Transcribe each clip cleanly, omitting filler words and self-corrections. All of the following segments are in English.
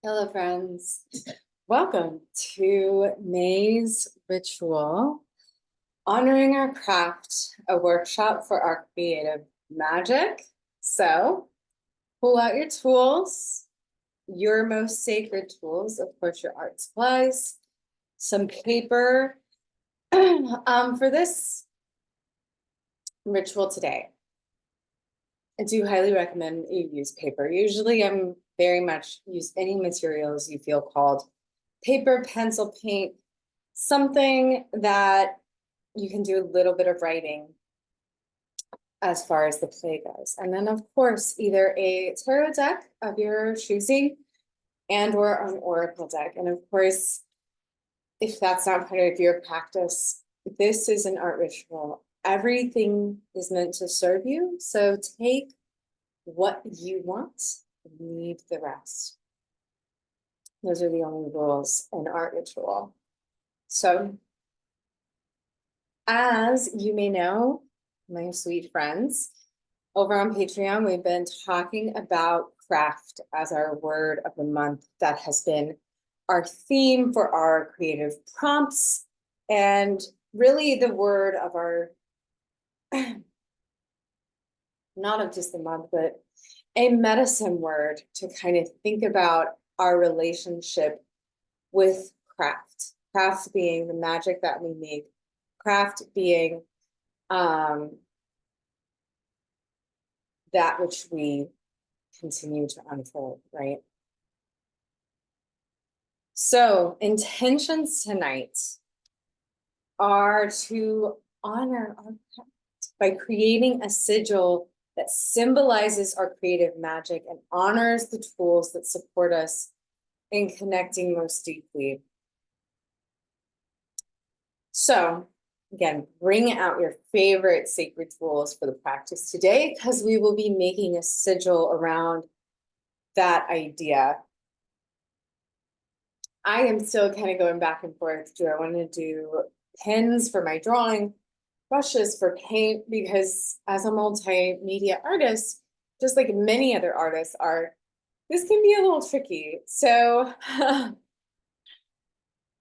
Hello, friends. Welcome to May's Ritual, Honoring Our Craft, a workshop for our creative magic. So, pull out your tools, your most sacred tools, of course, your art supplies, some paper. For this ritual today, I do highly recommend you use paper. Usually, I'm very much use any materials you feel called. Paper, pencil, paint, something that you can do a little bit of writing as far as the play goes. And then, of course, either a tarot deck of your choosing and or an oracle deck. And of course, if that's not part of your practice, this is an art ritual. Everything is meant to serve you. So take what you want, leave the rest. Those are the only rules in art ritual. So, as you may know, my sweet friends, over on Patreon, we've been talking about craft as our word of the month. That has been our theme for our creative prompts and really the word of our, not of just the month, but a medicine word to kind of think about our relationship with craft. Craft being the magic that we make, craft being that which we continue to unfold, right? So intentions tonight are to honor our craft by creating a sigil that symbolizes our creative magic and honors the tools that support us in connecting most deeply. So again, bring out your favorite sacred tools for the practice today, because we will be making a sigil around that idea. I am still kind of going back and forth. Do I want to do pens for my drawing, brushes for paint? Because as a multimedia artist, just like many other artists are, this can be a little tricky. So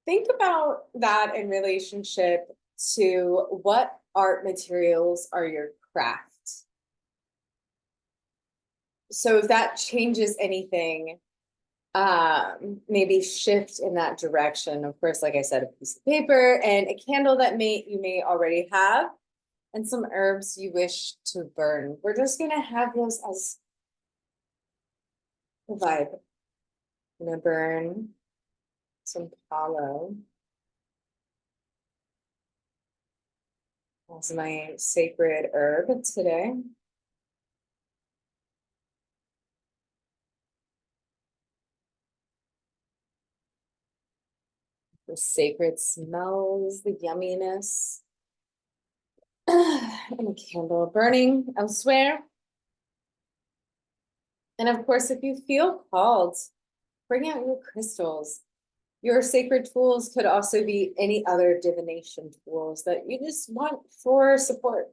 think about that in relationship to what art materials are your craft. So if that changes anything, maybe shift in that direction. Of course, like I said, a piece of paper and a candle that you may already have, and some herbs you wish to burn. We're just gonna have those as the vibe. I'm gonna burn some palo as my sacred herb today. The sacred smells, the yumminess, and a candle burning elsewhere. And of course, if you feel called, bring out your crystals. Your sacred tools could also be any other divination tools that you just want for support.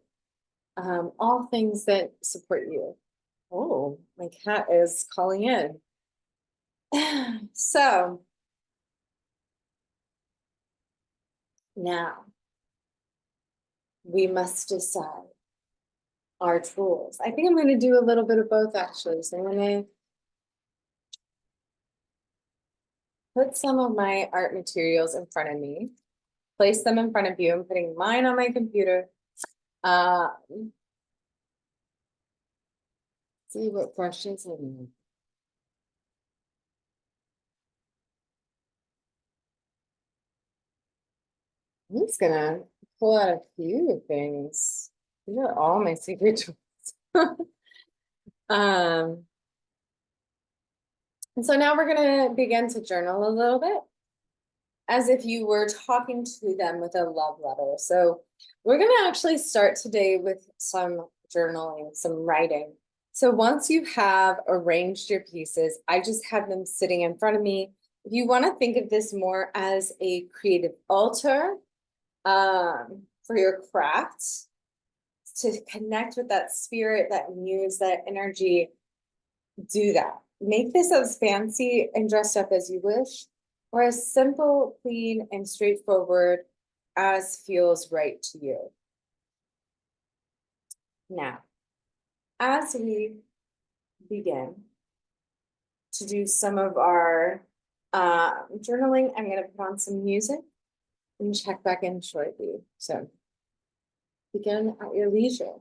All things that support you. Oh, my cat is calling in. So now we must decide our tools. I think I'm going to do a little bit of both, actually. So I'm going to put some of my art materials in front of me, place them in front of you. I'm putting mine on my computer. See what brushes I need. I'm just gonna pull out a few things. These are all my secret tools. And so now we're gonna begin to journal a little bit, as if you were talking to them with a love letter. So we're gonna actually start today with some journaling, some writing. So once you have arranged your pieces, I just have them sitting in front of me. If you want to think of this more as a creative altar for your craft, to connect with that spirit, that muse, that energy, do that. make this as fancy and dressed up as you wish, or as simple, clean, and straightforward as feels right to you. Now, as we begin to do some of our journaling, I'm going to put on some music and check back in shortly. So begin at your leisure.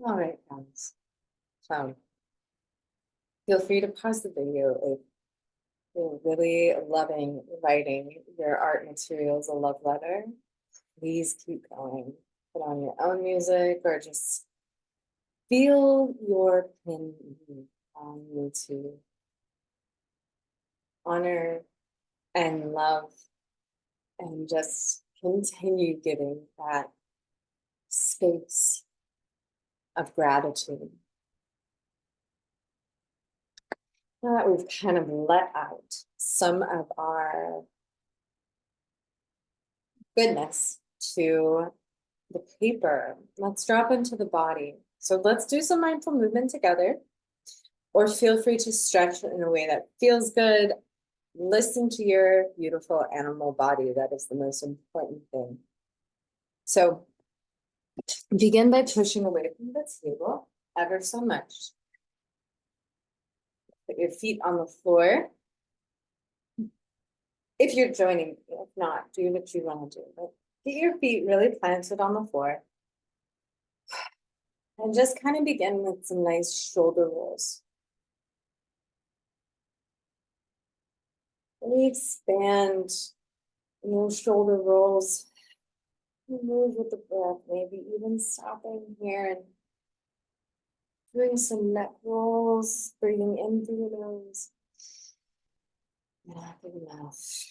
All right, guys. So feel free to pause the video if you're really loving writing your art materials a love letter. Please keep going. Put on your own music or just feel your pen on you to honor and love and just continue giving that space of gratitude. Now that we've kind of let out some of our goodness to the paper, let's drop into the body. So let's do some mindful movement together. or feel free to stretch in a way that feels good. Listen to your beautiful animal body. That is the most important thing. So begin by pushing away from the table ever so much. Put your feet on the floor. If you're joining, if not, do what you want to do. But get your feet really planted on the floor. And just kind of begin with some nice shoulder rolls. Really expand those shoulder rolls. Move with the breath, maybe even stopping here and doing some neck rolls, breathing in through the nose and out through the mouth.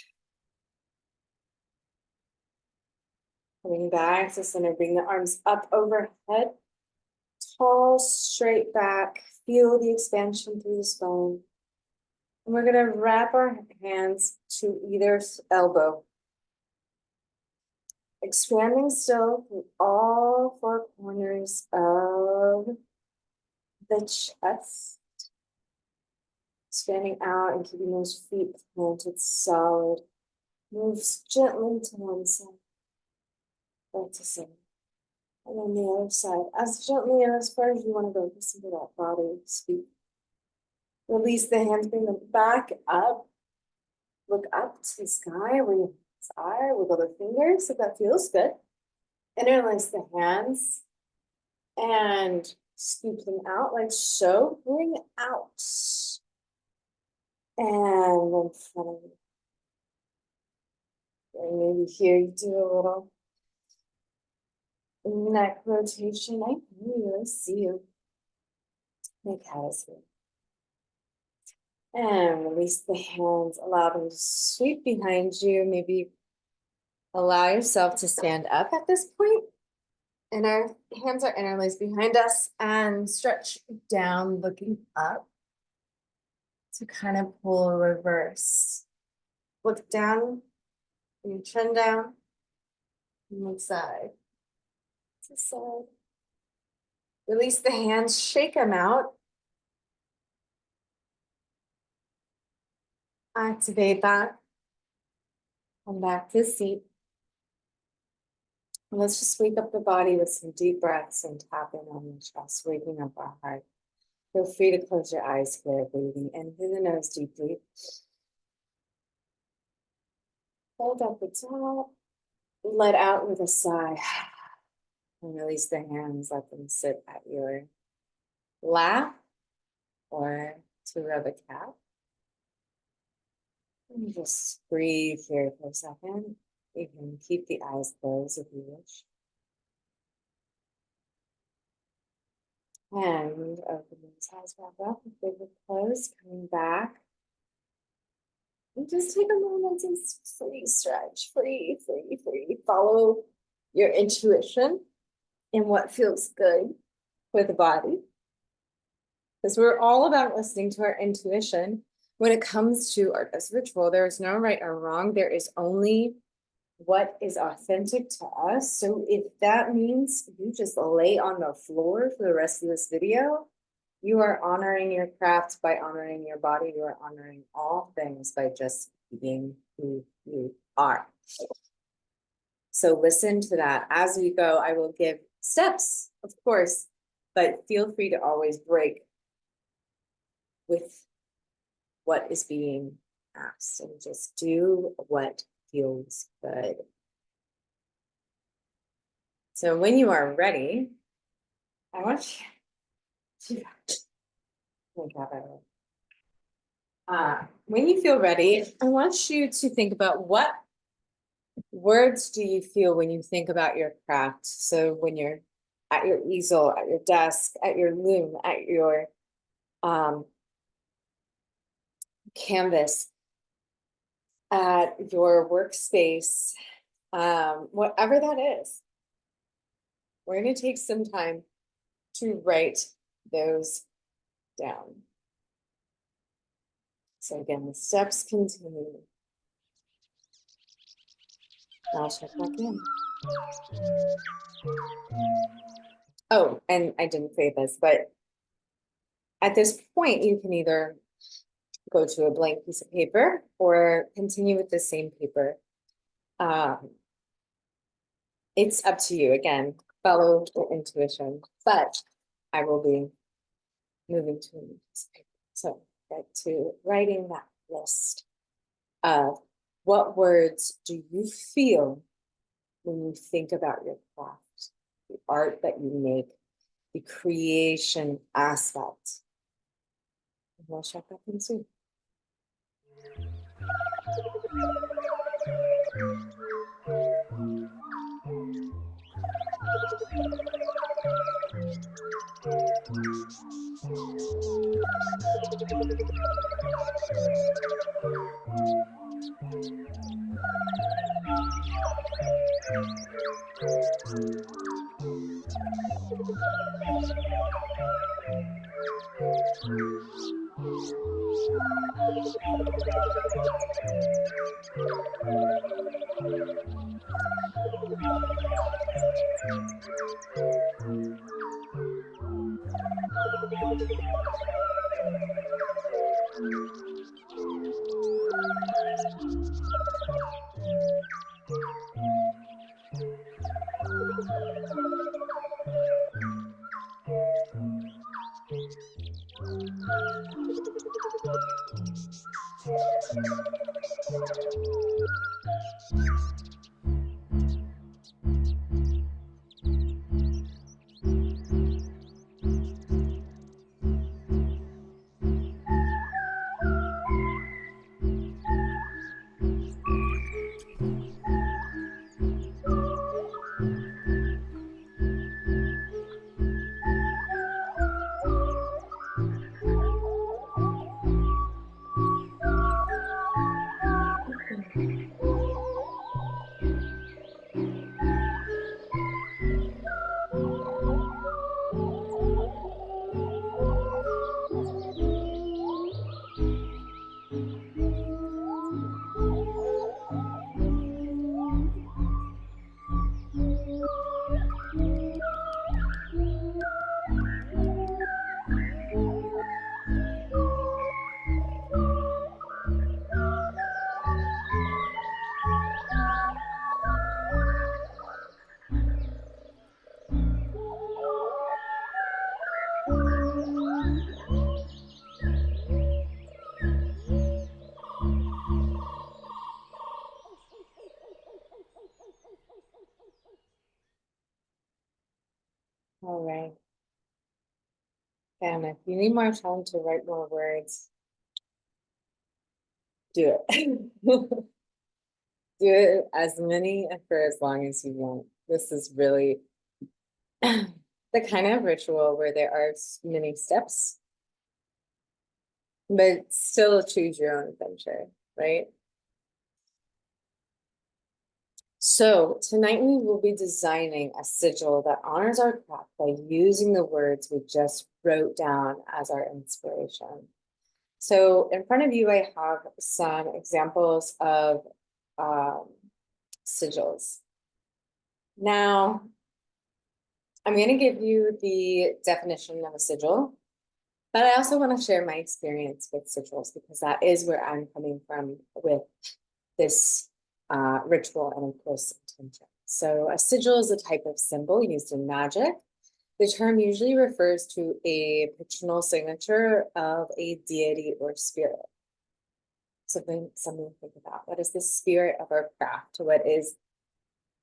Coming back to center, bring the arms up overhead, tall, straight back. Feel the expansion through the spine. And we're gonna wrap our hands to either elbow. Expanding still through all four corners of the chest. Expanding out and keeping those feet planted solid. Moves gently to one side, back to center. And then the other side, as gently and as far as you want to go, listen to that body speak. Release the hands, bring them back up. Look up to the sky where your hands are, wiggle the fingers if that feels good. Interlace the hands and scoop them out like so. Bring out. And then front of you. And maybe here you do a little neck rotation. I really see you. Make hands here. And release the hands. Allow them to sweep behind you. Maybe allow yourself to stand up at this point. And our hands are interlaced behind us and stretch down, looking up to kind of pull a reverse. Look down, and your chin down, and one side to side. Release the hands, shake them out. Activate that. Come back to seat. And let's just wake up the body with some deep breaths and tapping on the chest, waking up our heart. Feel free to close your eyes here, breathing in through the nose deeply. Hold up the top. Let out with a sigh. And release the hands, let them sit at your lap or to rub a cap. And just breathe here for a second. You can keep the eyes closed if you wish. And open those eyes back up if they were closed, coming back. And just take a moment and free stretch, free. Follow your intuition and what feels good for the body. Because we're all about listening to our intuition. When it comes to art as ritual, there is no right or wrong. There is only what is authentic to us. So if that means you just lay on the floor for the rest of this video, you are honoring your craft by honoring your body. You are honoring all things by just being who you are. So listen to that. As we go, I will give steps, of course, but feel free to always break with what is being asked and just do what feels good. So when you are ready, I want you to when you feel ready, I want you to think about what words do you feel when you think about your craft. So when you're at your easel, at your desk, at your loom, at your canvas, at your workspace, whatever that is, we're going to take some time to write those down. So again, the steps continue. I'll check back in. Oh, and I didn't say this, but At this point, you can either go to a blank piece of paper or continue with the same paper. It's up to you. Again, follow your intuition, but I will be moving to a new piece of paper. So get to writing that list of what words do you feel when you think about your craft, the art that you make, the creation aspect. And we'll check back in soon. All right. And if you need more time to write more words, do it. Do it as many and for as long as you want. This is really the kind of ritual where there are many steps, but still choose your own adventure, right? So tonight we will be designing a sigil that honors our craft by using the words we just wrote down as our inspiration. So in front of you, I have some examples of sigils. Now, I'm going to give you the definition of a sigil, but I also want to share my experience with sigils because that is where I'm coming from with this ritual and of course intention. So a sigil is a type of symbol used in magic. The term usually refers to a personal signature of a deity or spirit. Something to think about. What is the spirit of our craft? What is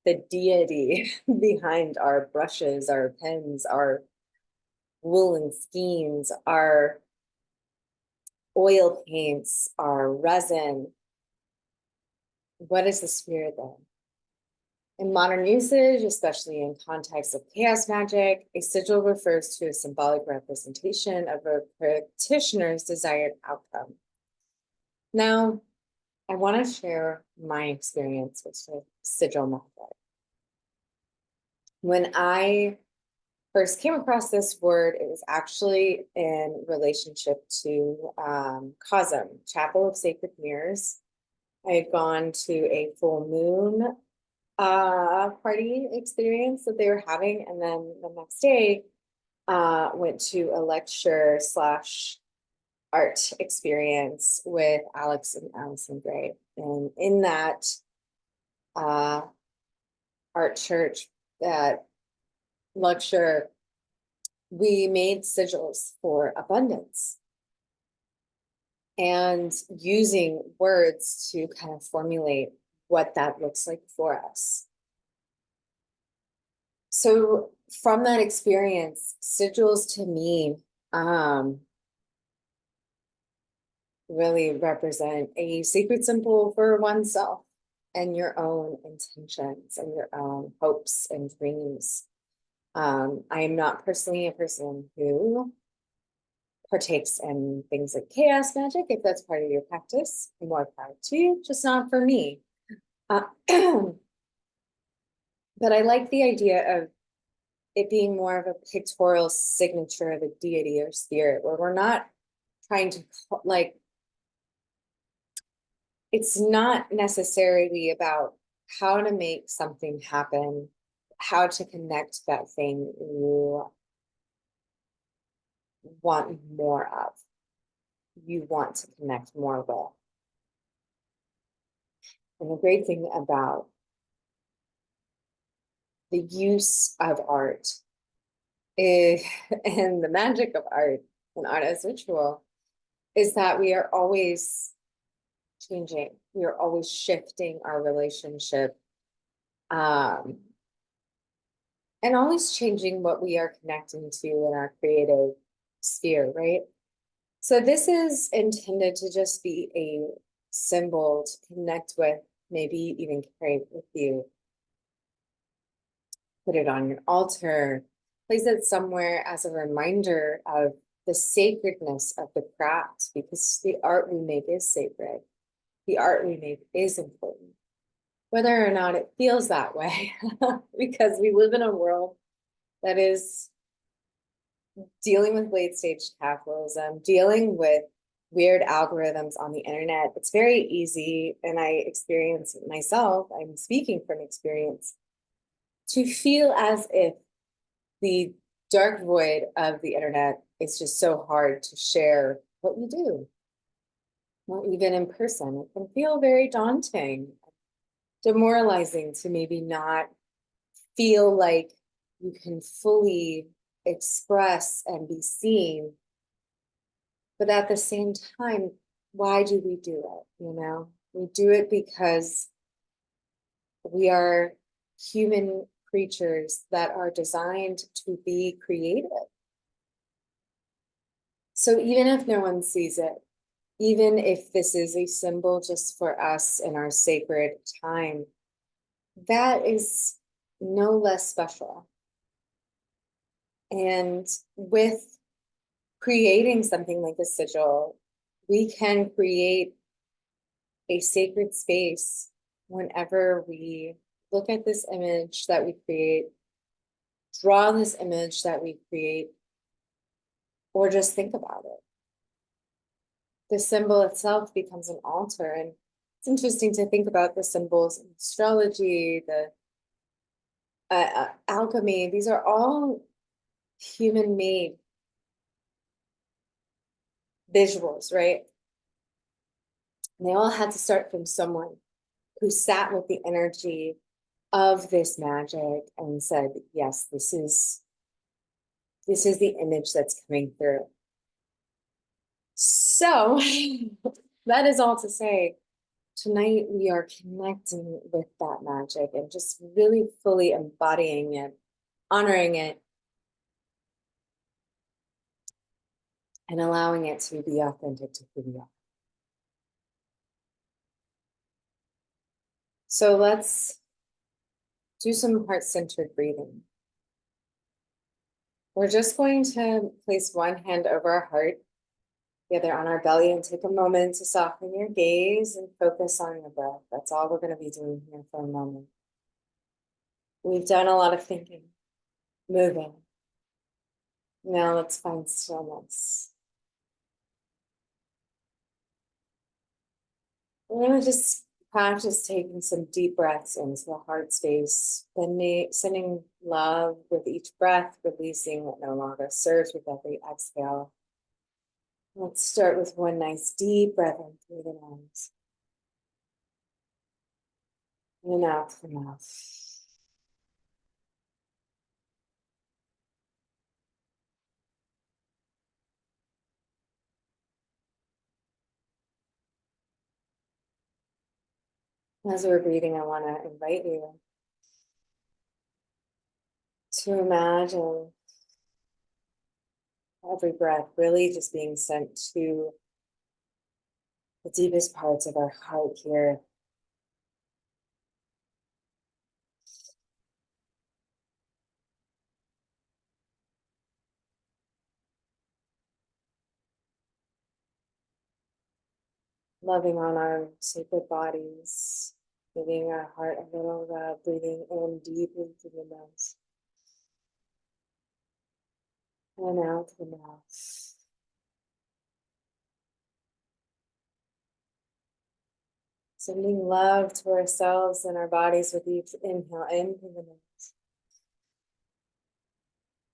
the deity behind our brushes, our pens, our woolen skeins, our oil paints, our resin? What is the spirit then? In modern usage, especially in context of chaos magic, a sigil refers to a symbolic representation of a practitioner's desired outcome. Now, I want to share my experience with the sigil method. When I first came across this word, it was actually in relationship to COSM, Chapel of Sacred Mirrors. I had gone to a full moon party experience that they were having, and then the next day went to a lecture slash art experience with Alex and Allison Gray. And in that art church, that lecture, we made sigils for abundance and using words to kind of formulate what that looks like for us. So from that experience, sigils to me really represent a sacred symbol for oneself and your own intentions and your own hopes and dreams. I am not personally a person who partakes in things like chaos magic. If that's part of your practice, more power to you, just not for me. But I like the idea of it being more of a pictorial signature of a deity or spirit, where we're not trying to like, it's not necessarily about how to make something happen, how to connect that thing you want more of, you want to connect more with. And the great thing about the use of art is, and the magic of art and art as ritual, is that we are always changing. We are always shifting our relationship, and always changing what we are connecting to in our creative sphere, right? So this is intended to just be a symbol to connect with, maybe even carry it with you. Put it on your altar, place it somewhere as a reminder of the sacredness of the craft, because the art we make is sacred. The art we make is important, whether or not it feels that way, because we live in a world that is dealing with late stage capitalism, dealing with weird algorithms on the internet. It's very easy, and I experience it myself, I'm speaking from experience, to feel as if the dark void of the internet is just so hard to share what you do. Not even in person. It can feel very daunting, demoralizing to maybe not feel like you can fully express and be seen. But at the same time, why do we do it? You know, we do it because we are human creatures that are designed to be creative. So even if no one sees it, even if this is a symbol just for us in our sacred time, that is no less special. And with creating something like a sigil, we can create a sacred space whenever we look at this image that we create, draw this image that we create, or just think about it. The symbol itself becomes an altar. And it's interesting to think about the symbols in astrology, the alchemy. These are all human-made visuals, right? And they all had to start from someone who sat with the energy of this magic and said, yes, this is the image that's coming through. So that is all to say, tonight we are connecting with that magic and just really fully embodying it, honoring it, and allowing it to be authentic to who we are. So let's do some heart-centered breathing. We're just going to place one hand over our heart, the other on our belly, and take a moment to soften your gaze and focus on your breath. That's all we're going to be doing here for a moment. We've done a lot of thinking, moving. Now let's find stillness. We're going to just Practice taking some deep breaths into the heart space, then sending love with each breath, releasing what no longer serves with every exhale. Let's start with one nice deep breath in through the nose and out through the mouth. As we're breathing, I want to invite you to imagine every breath really just being sent to the deepest parts of our heart here. Loving on our sacred bodies, giving our heart a little rub, breathing in deeply through the nose and out through the mouth. Sending love to ourselves and our bodies with each inhale in through the nose.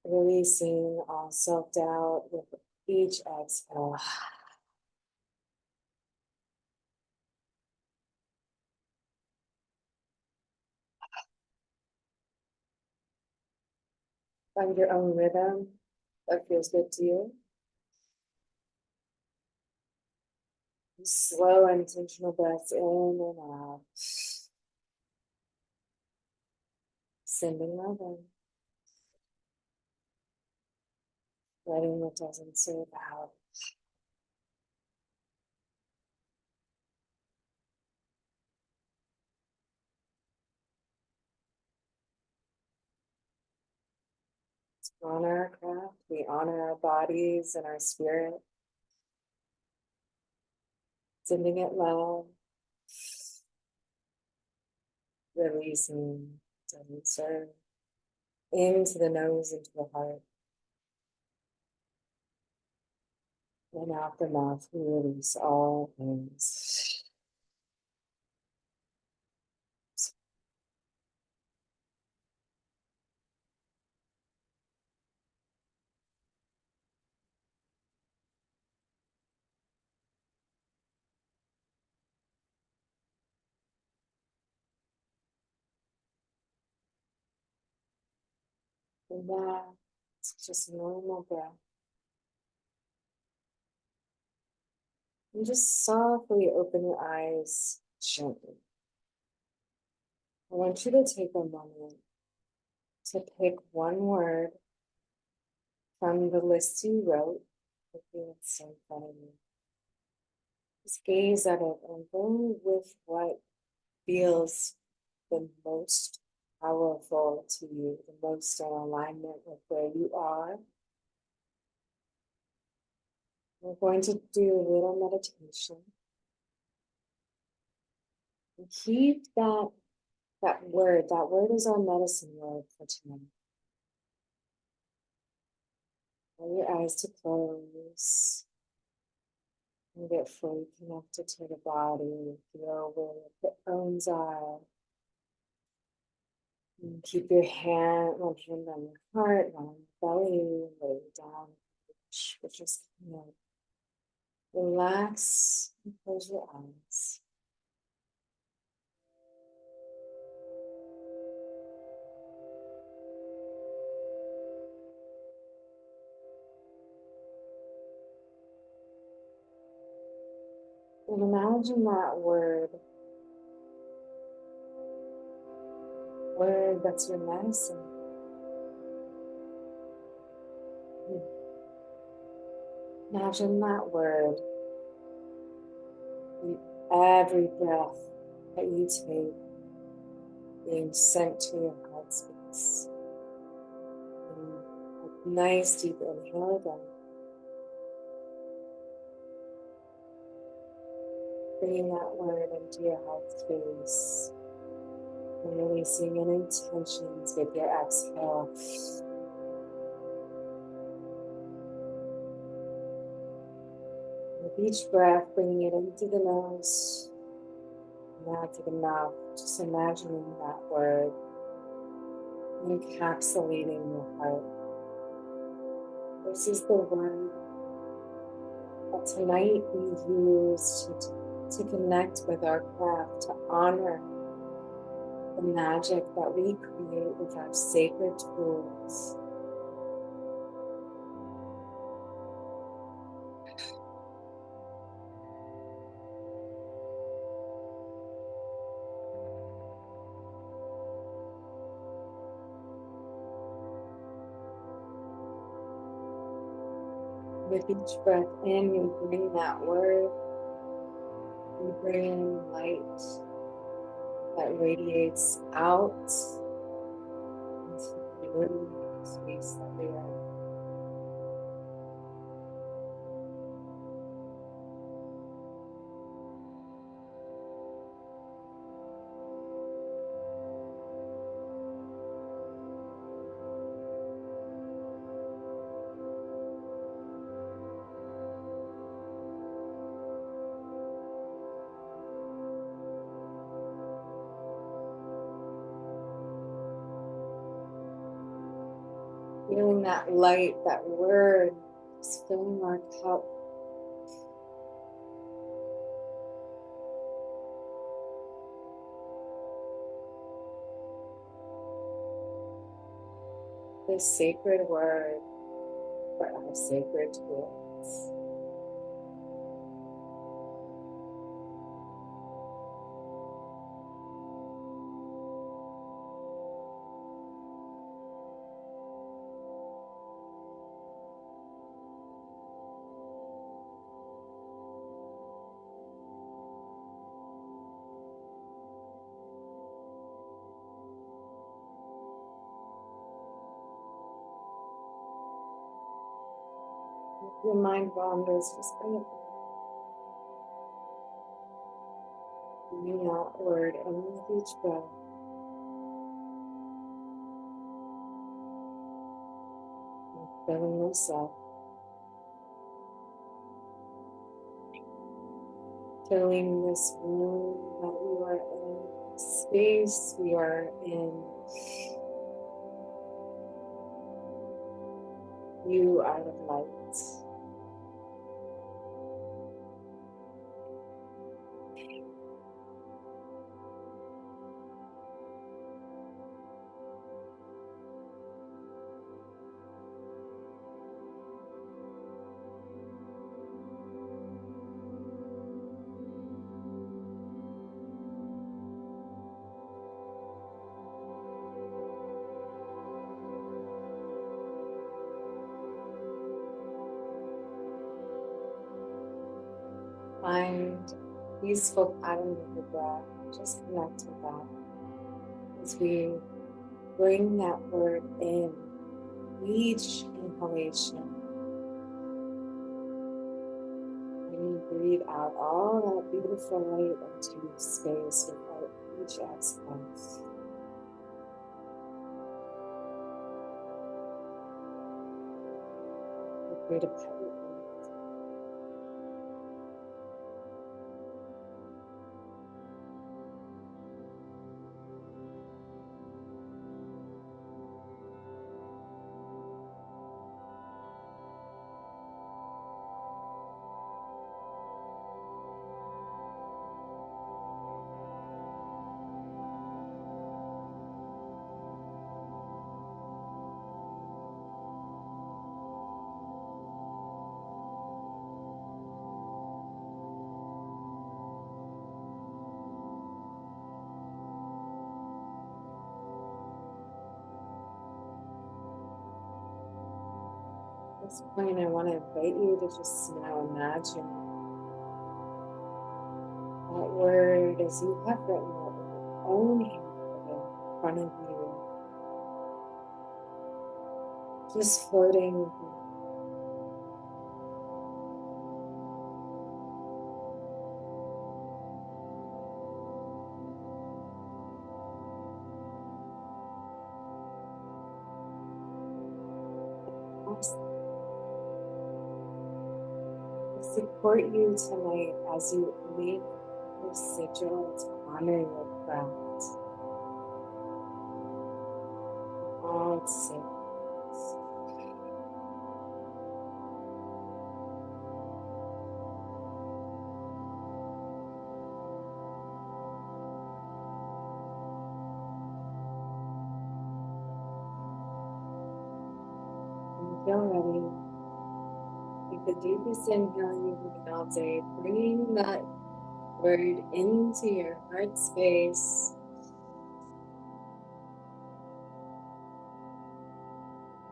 Releasing all self-doubt with each exhale. Find your own rhythm that feels good to you. Slow, intentional breaths in and out. Sending love in. Letting what doesn't serve out. Honor our craft. We honor our bodies and our spirit. Sending it love. Releasing doesn't serve. Into the nose, into the heart. And out the mouth, we release all things. And that's just a normal breath. And just softly open your eyes gently. I want you to take a moment to pick one word from the list you wrote. Hopefully it's in front of you. Just gaze at it and go with what feels the most powerful to you, the most in alignment with where you are. We're going to do a little meditation. And keep that word. That word is our medicine word for tonight. Allow your eyes to close and get fully connected to the body. Feel where your hip bones are. And keep your one hand on your heart, one on your belly, lay it down. But just relax and close your eyes. And imagine that word that's your medicine. Imagine that word, every breath that you take being sent to your heart space. And a nice deep inhale again. Bringing that word into your heart space. And releasing any tensions with your exhale. With each breath, bringing it into the nose magic enough, just imagining that word encapsulating your heart. This is the word that tonight we use to connect with our craft, to honor the magic that we create with our sacred tools. With each breath in, we bring that word, we bring in light that radiates out into the room, space that we are in. Feeling that light, that word, is filling our cup. This sacred word for our sacred tools. If your mind wanders, just bring it back. Bringing out word in with each breath. And filling yourself. Filling this room that you are in, space we are in. You are the light. Find a peaceful pattern with your breath. Just connect with that as we bring that word in each inhalation. And you breathe out all that beautiful light into space without each exhale. Feel free to pet your breath. At this point, I want to invite you to just now imagine that word as you have written it with your own hand in front of you, just floating with you. I support you tonight as you make your sigil to honor your craft. All its sacredness. When you feel ready, take the deepest inhale you've made all day, bringing that word into your heart space.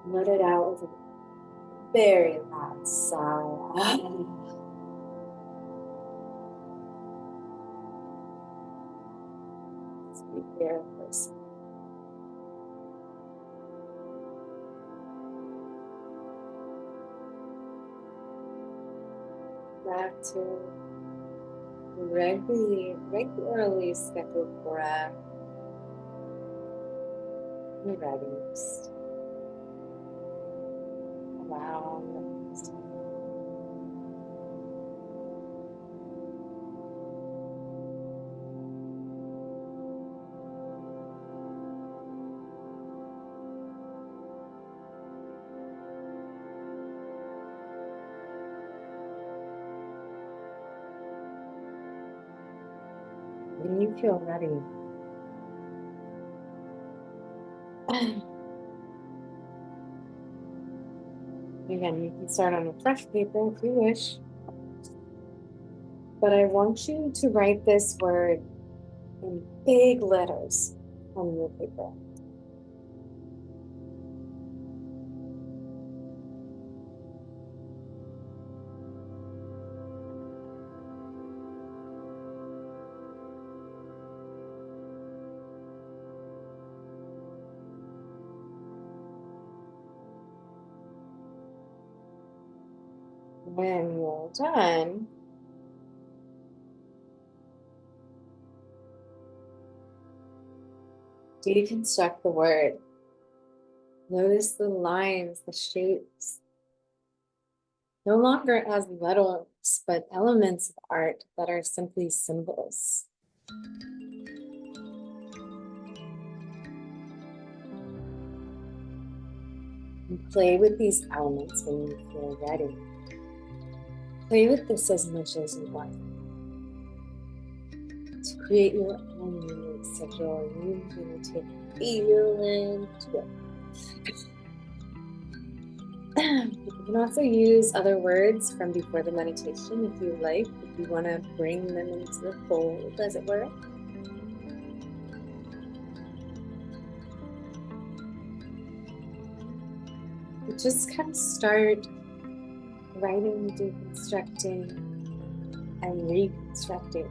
Let it out with a very loud sigh. Let's be here for a second. Back to regularly scheduled breath. You're ready. Just allow it. When you feel ready, again, you can start on a fresh paper if you wish, but I want you to write this word in big letters on your paper. When you're done, deconstruct the word. Notice the lines, the shapes. No longer as letters, but elements of art that are simply symbols. And play with these elements when you feel ready. Play with this as much as you want. To create your own unique sigil, you can take feel into it. You can also use other words from before the meditation if you like, if you want to bring them into the fold, as it were. You just kind of start writing, deconstructing, and reconstructing.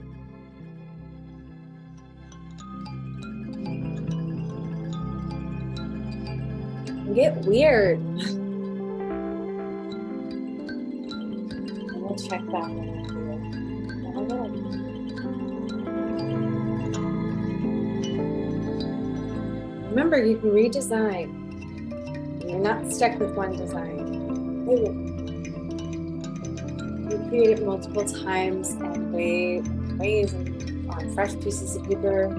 And get weird. And we'll check back in with you. All right. Remember, you can redesign. You're not stuck with one design. You create it multiple times and ways and on fresh pieces of paper.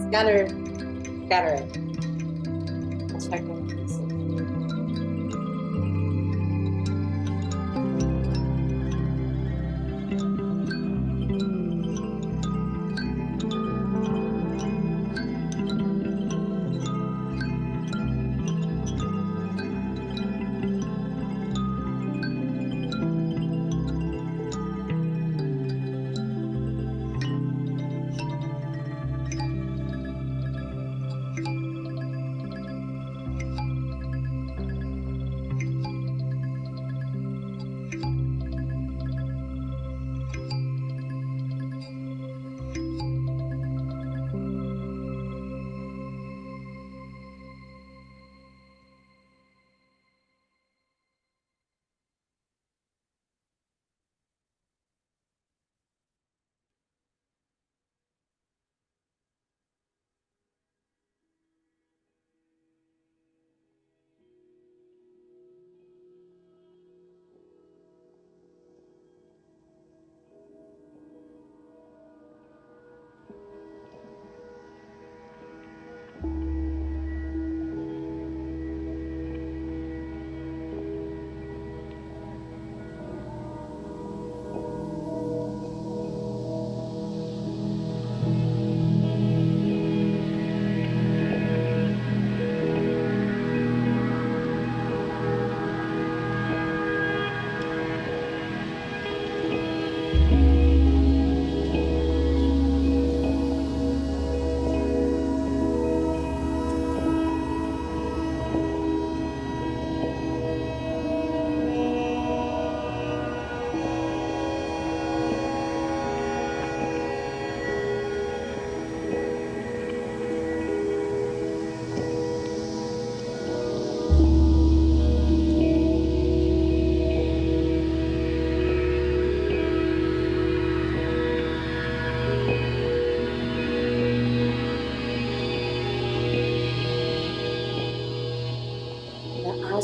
Scatter it. I'll check in with you soon.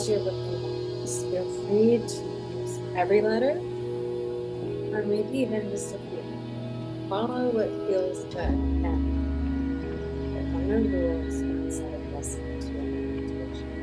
as you're looking at this, feel free to use every letter, or maybe even just a few. Follow what feels good. Again, there are no rules outside of listening to your intuition.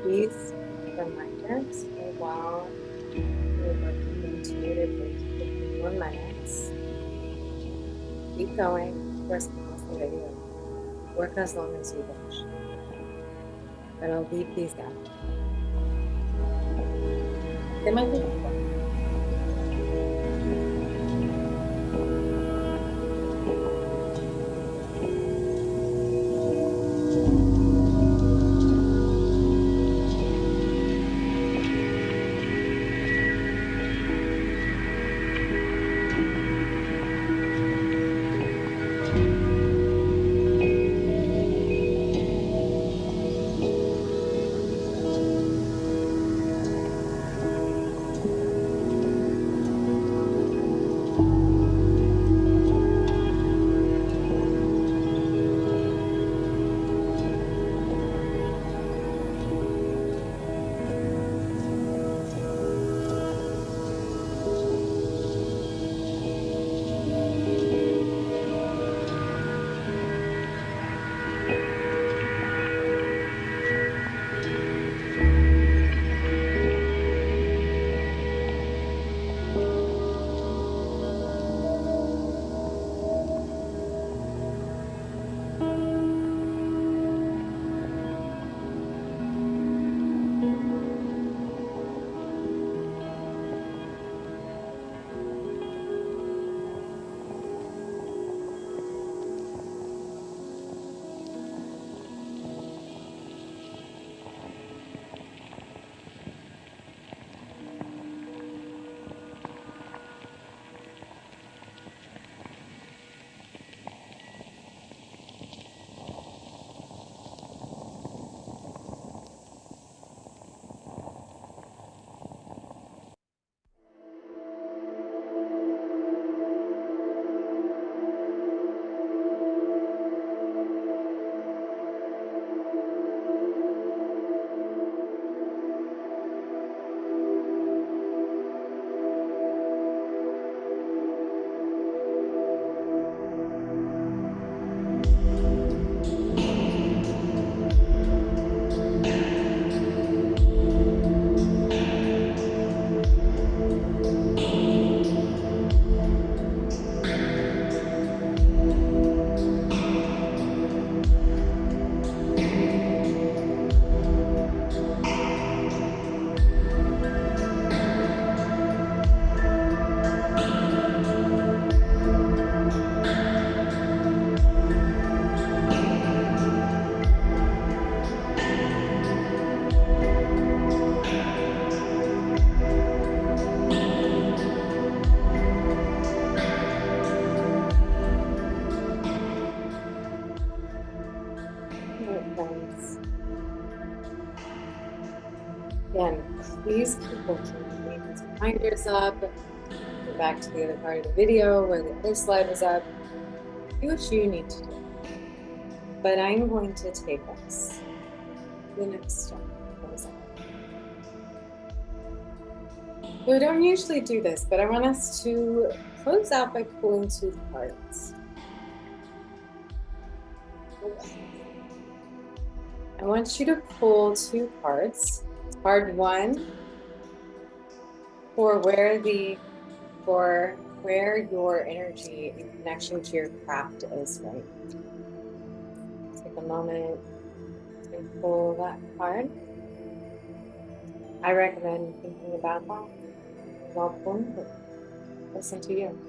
These reminders for while you're working intuitively for 1 minute. Keep going. Of course, pause the video. Work as long as you wish. But I'll leave these down. They might be helpful. Again, please keep working with me. Put some reminders up. Go back to the other part of the video where the other slide was up. Do what you need to do. But I'm going to take us to the next step. So I don't usually do this, but I want us to close out by pulling 2 cards. I want you to pull 2 cards. Card 1 for where your energy in connection to your craft is right. Take a moment and pull that card. I recommend thinking about that while pulling, but listen to you.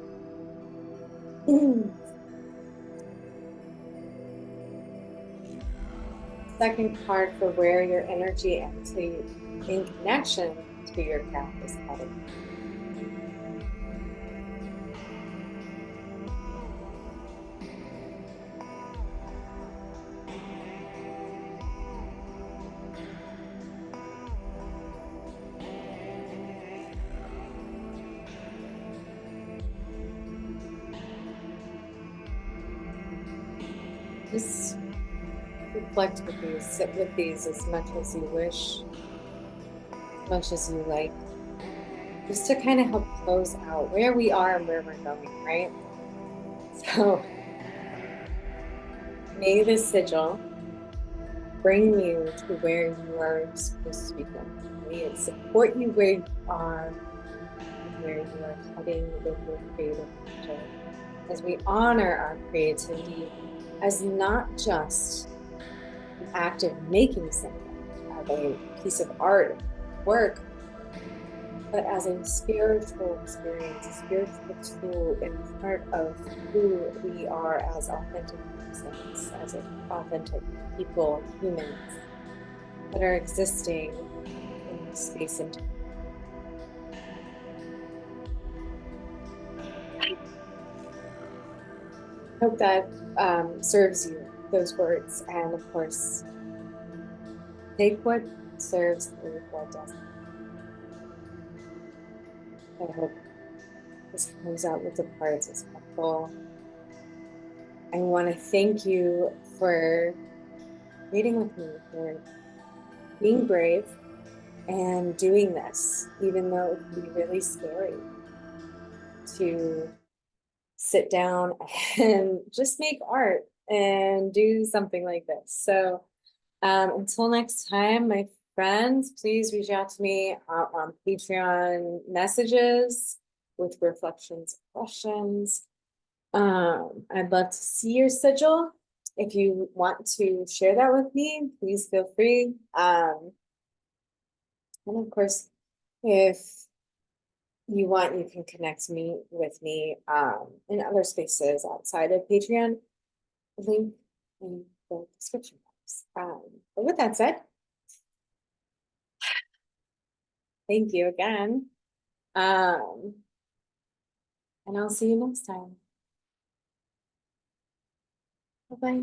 Second card for where your energy in connection to your craft is headed. Just reflect with these, sit with these as much as you wish, as much as you like, just to kind of help close out where we are and where we're going, right? So may the sigil bring you to where you are supposed to be going. May it support you where you are and where you are heading with your creative nature. As we honor our creativity as not just an act of making something, of a piece of art, work, but as a spiritual experience, a spiritual tool and part of who we are as authentic persons, as authentic people, humans that are existing in space and time. Hope that serves you, those words, and of course, take what serves, leave what doesn't. I hope this comes out with the cards as helpful. I want to thank you for reading with me, for being brave and doing this, even though it can be really scary to sit down and just make art and do something like this. So until next time, my friends, please reach out to me on Patreon messages with reflections, questions. I'd love to see your sigil. If you want to share that with me, please feel free. And of course, if you want, you can connect me with me in other spaces outside of Patreon. Link in the description box. But with that said, thank you again. And I'll see you next time. Bye-bye.